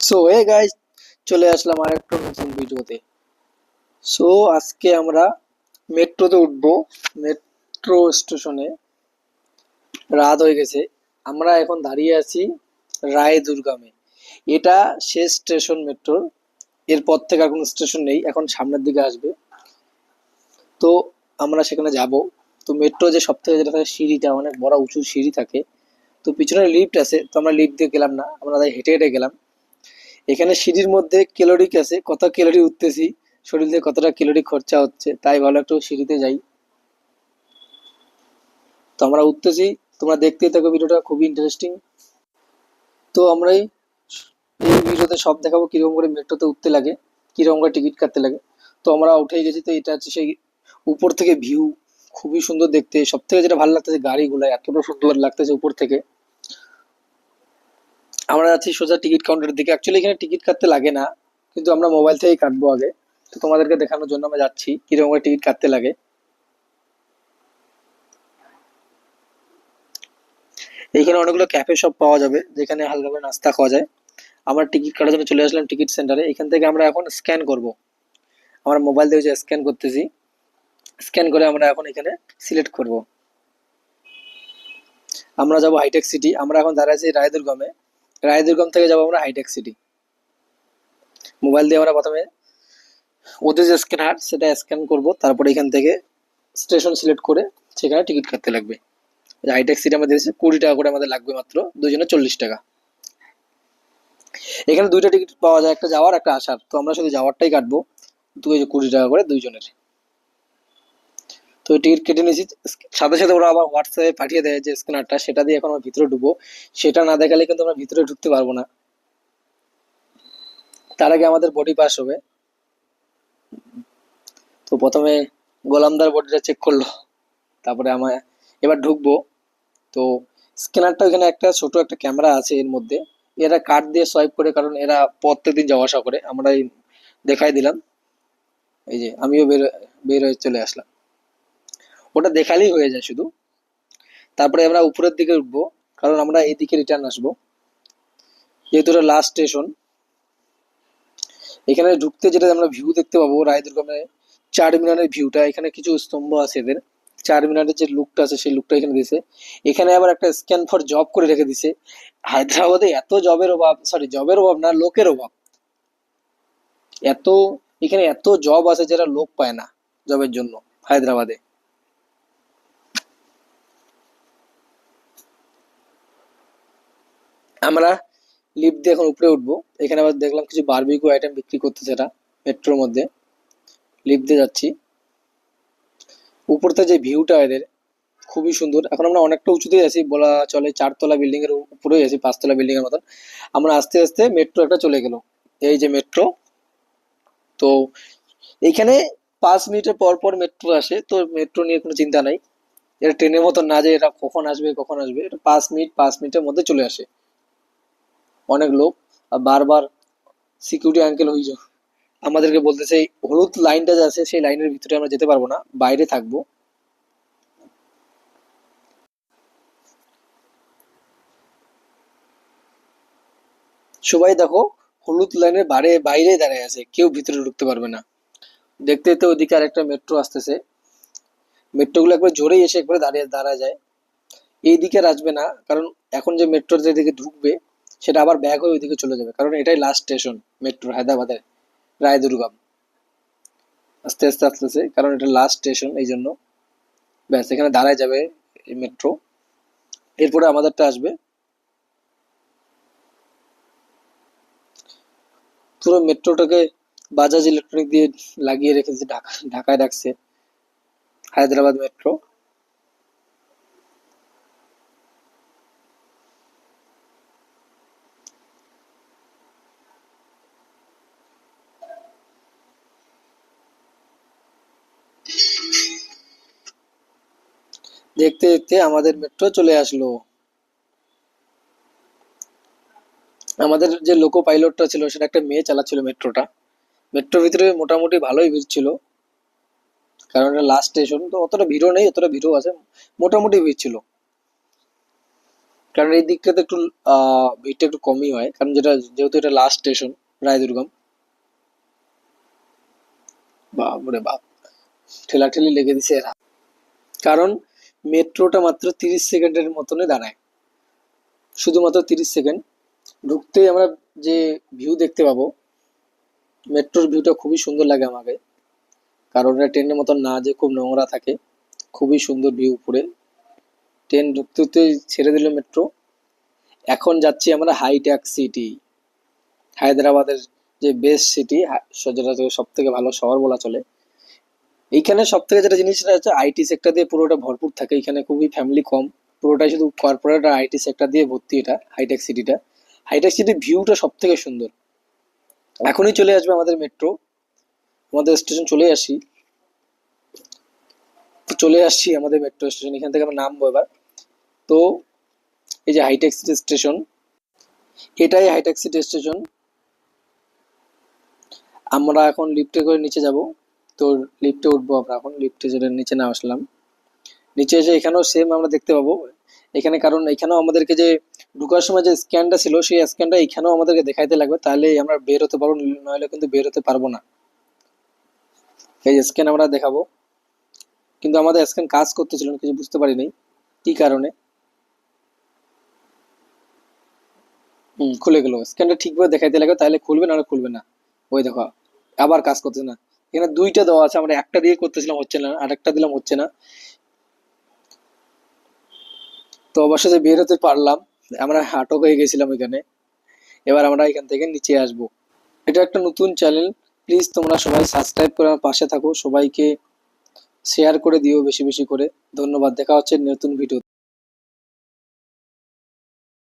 So hey guys, চলে আসলাম আর একটা নতুন ভিডিওতে। সো আজকে আমরা মেট্রোতে উঠবো। মেট্রো স্টেশনে রাত হয়ে গেছে। আমরা এখন দাঁড়িয়ে আছি রায়দুর্গামে। এটা শেষ স্টেশন মেট্রোর। এরপর থেকে আর কোনো স্টেশন নেই, এখন সামনের দিকে আসবে। তো আমরা সেখানে যাব। তো মেট্রো যে সব থেকে যেটা থাকে সিঁড়িটা অনেক বড় উঁচু সিঁড়ি থাকে। তো পিছনে লিফট আছে, তো আমরা লিফট দিয়ে গেলাম না, আমরা তাই হেঁটে হেঁটে গেলাম। এখানে সিঁড়ির মধ্যে ক্যালোরিক আছে, কত ক্যালোরি উঠতেছি, শরীর থেকে কতটা ক্যালোরি খরচা হচ্ছে, তাই ভালো একটু সিঁড়িতে যাই। তো আমরা উঠতেছি, তোমরা দেখতেই থাকো, ভিডিওটা খুবই ইন্টারেস্টিং। তো আমরা এই ভিডিওতে সব দেখাবো কিরকম করে মেট্রোতে উঠতে লাগে, কিরকম করে টিকিট কাটতে লাগে। তো আমরা উঠেই গেছি। তো এটা হচ্ছে সেই উপর থেকে ভিউ, খুবই সুন্দর দেখতে। সব থেকে যেটা ভালো লাগতেছে গাড়িগুলো এতটা সুন্দর লাগতেছে উপর থেকে। আমরা যাচ্ছি সোজা টিকিট কাউন্টারের দিকে। অ্যাকচুয়ালি এখানে টিকিট কাটতে লাগে না, কিন্তু আমরা মোবাইল থেকেই কাটবো আগে। তো তোমাদেরকে দেখানোর জন্য আমরা যাচ্ছি কিরকম করে টিকিট কাটতে লাগে। এইখানে অনেকগুলো ক্যাফে শপ পাওয়া যাবে, যেখানে হালকা করে নাস্তা খাওয়া যায়। আমরা টিকিট কাটার জন্য চলে আসলাম টিকিট সেন্টারে। এখান থেকে আমরা এখন স্ক্যান করব। আমরা মোবাইল দিয়ে যে স্ক্যান করতেছি, স্ক্যান করে আমরা এখন এখানে সিলেক্ট করব। আমরা যাব হাইটেক সিটি। আমরা এখন দাঁড়িয়ে আছি রায়দুর্গমে। রায়দুর্গম থেকে যাব আমরা হাইটেক সিটি। মোবাইল দিয়ে আমরা প্রথমে ওদের যে স্ক্যানার সেটা স্ক্যান করব, তারপরে এখান থেকে স্টেশন সিলেক্ট করে সেখানে টিকিট কাটতে লাগবে। হাইটেক সিটি আমাদের 20 টাকা করে আমাদের লাগবে, মাত্র দুজনে 40 টাকা। এখানে দুইটা টিকিট পাওয়া যায়, একটা যাওয়ার একটা আসার। তো আমরা শুধু যাওয়ারটাই কাটবো। 20 টাকা করে দুইজনের। তো টিকিট কেটে নিয়েছি। সাথে সাথে ওরা আবার হোয়াটসঅ্যাপে পাঠিয়ে দেয় যে স্ক্যানারটা, সেটা দিয়ে এখন আমরা ভিতরে ঢুকবো। সেটা না দেখালে কিন্তু আমরা ভিতরে ঢুকতে পারবো না। তার আগে আমাদের বডি পাস হবে। তো প্রথমে গোলামদার বডিটা চেক করলো, তারপরে আমার এবার ঢুকবো। তো স্ক্যানারটা ওইখানে একটা ছোট একটা ক্যামেরা আছে এর মধ্যে। এরা কার্ড দিয়ে সোয়াইপ করে, কারণ এরা প্রত্যেকদিন যাওয়া আসা করে। আমরা দেখাই দিলাম। এই যে আমিও বের বের হয়ে চলে আসলাম। ওটা দেখালেই হয়ে যায় শুধু। তারপরে আমরা উপরের দিকে উঠবো, কারণ আমরা এইদিকে রিটার্ন আসবো, যেহেতু এটা লাস্ট স্টেশন। এখানে ঢুকতে যেটা আমরা ভিউ দেখতে পাবো রায়দুর্গমে, 4 মিনারের ভিউটা। এখানে কিছু স্তম্ভ আছে এদের। 4 মিনারের যে লুকটা আছে সেই লুকটা এখানে দিছে। এখানে আবার একটা স্ক্যান ফর জব করে রেখে দিছে। হায়দ্রাবাদে এত জবের অভাব, সরি জবের অভাব না, লোকের অভাব। এত এখানে এত জব আছে, যারা লোক পায় না জবের জন্য হায়দ্রাবাদে। আমরা লিফট দিয়ে এখন উপরে উঠবো। এখানে আবার দেখলাম কিছু বারবিকিউ আইটেম বিক্রি করতেছে এরা মেট্রোর মধ্যে। লিফট দিয়ে যাচ্ছি। উপর থেকে যে ভিউটা এদের খুবই সুন্দর। এখন আমরা অনেকটা উঁচুতেই আছি, বলা চলে 4 তলা বিল্ডিং এর উপরেই আছি, 5 তলা বিল্ডিং এর মতন। আমরা আস্তে আস্তে মেট্রো একটা চলে গেল। এই যে মেট্রো। তো এইখানে 5 মিনিটের পর পর মেট্রো আসে, তো মেট্রো নিয়ে কোনো চিন্তা নাই। এটা ট্রেনের মতন না যে এটা কখন আসবে কখন আসবে, এটা 5 মিনিট 5 মিনিটের মধ্যে চলে আসে। অনেক লোক আর বারবার সিকিউরিটি আঙ্কেল হয়ে যাও আমাদেরকে বলতেছে এই হলুদ লাইনটা যে আছে সেই লাইনের ভিতরে আমরা যেতে পারবো না, বাইরে থাকবো। সবাই দেখো হলুদ লাইনের বাইরে দাঁড়িয়ে আছে, কেউ ভিতরে ঢুকতে পারবে না। দেখতে দেখতে ওইদিকে আরেকটা মেট্রো আসতেছে। মেট্রো গুলো একবার জোরেই এসে একবারে দাঁড়া যায়। এইদিকে আর আসবে না, কারণ এখন যে মেট্রো যেদিকে ঢুকবে সেটা আবার ব্যাক হয়ে ওইদিকে চলে যাবে, কারণ এটাই লাস্ট স্টেশন মেট্রো হায়দ্রাবাদের, রায়দুর্গম। আস্তে আস্তে আসতেছে, কারণ এটা লাস্ট স্টেশন, এই জন্য। ব্যাস এখানে দাঁড়ায় যাবে এই মেট্রো। এরপরে আমাদেরটা আসবে। পুরো মেট্রোটাকে বাজাজ ইলেকট্রনিক দিয়ে লাগিয়ে রেখেছে, ঢাকায় রাখছে হায়দ্রাবাদ মেট্রো। দেখতে দেখতে আমাদের মেট্রো চলে আসলো। আমাদের যে লোকো পাইলটটা ছিল সেটা একটা মেয়ে চালাচ্ছিল মেট্রোটা। মেট্রোর ভিতরে মোটামুটি ভালোই ভিড় ছিল, কারণ এটা লাস্ট স্টেশন, তো অতটা ভিড়ও নেই, অতটা ভিড়ও আছে, মোটামুটি ভিড় ছিল। কারণ এই দিকটাতে একটু ভিড়টা একটু কমই হয়, কারণ যেহেতু এটা লাস্ট স্টেশন রায়দুর্গম। বাপরে বাপ, ঠেলাঠেলি লেগে দিছে এরা। কারণ মেট্রোটা মাত্র 30 সেকেন্ডের মতনই দাঁড়ায়, শুধুমাত্র 30 সেকেন্ড। ঢুকতেই আমরা যে ভিউ দেখতে পাবো, মেট্রোর ভিউটা খুবই সুন্দর লাগে আমাকে। কারণ এটা ট্রেনের মতন না যে খুব নোংরা থাকে, খুবই সুন্দর ভিউ উপরে। ট্রেন ঢুকতে ঢুকতেই ছেড়ে দিল মেট্রো। এখন যাচ্ছি আমরা হাইটেক সিটি, হায়দ্রাবাদের যে বেস্ট সিটি, যেটা সব থেকে ভালো শহর বলা চলে। এইখানে সব থেকে যেটা জিনিসটা হচ্ছে আইটি সেক্টর দিয়ে পুরোটা ভরপুর থাকে। এখানে খুবই ফ্যামিলি কম, পুরোটাই শুধু কর্পোরেট আর আইটি সেক্টর দিয়ে ভর্তি এটা হাইটেক সিটিটা। হাইটেক সিটির ভিউটা সব থেকে সুন্দর। এখনই চলে আসবে আমাদের মেট্রো, আমাদের স্টেশন চলে আসি। তো চলে আসছি আমাদের মেট্রো স্টেশন, এখান থেকে আমরা নামবো এবার। তো এই যে হাইটেক সিটি স্টেশন, এটাই হাইটেক সিটি স্টেশন। আমরা এখন লিফটে করে নিচে যাব। তো লিফটে উঠবো আমরা, এখন লিফটে যেটা নিচে না আসলাম, নিচে এসে এখানেও সেম আমরা দেখতে পাবো এখানে। কারণ এখানেও আমাদেরকে যে ঢোকার সময় যে স্ক্যানটা ছিল, সেই স্ক্যানটা এখানেও আমাদেরকে দেখাইতে লাগবে, তাহলে আমরা বের হতে পারবো, নইলে কিন্তু বের হতে পারবো না। এই স্ক্যান আমরা দেখাবো, কিন্তু আমাদের স্ক্যান কাজ করতেছিল না, কিছু বুঝতে পারিনি কি কারণে। খুলে গেল, স্ক্যানটা ঠিকভাবে দেখাইতে লাগবে তাহলে খুলবে, না খুলবে না। ওই দেখো আবার কাজ করতেছে না। এখানে দুইটা দেওয়া আছে, আমরা একটা দিয়ে করতেছিলাম, হচ্ছে না, আর একটা দিলাম, হচ্ছে না। তো অবশেষে বের হতে পারলাম, আমরা আটক হয়ে গেছিলাম এখানে। এবার আমরা এখান থেকে নিচে আসব। এটা একটা নতুন চ্যানেল, প্লিজ তোমরা সবাই সাবস্ক্রাইব করে আমার পাশে থাকো, সবাইকে শেয়ার করে দিও বেশি বেশি করে। ধন্যবাদ, দেখা হচ্ছে নতুন ভিডিও।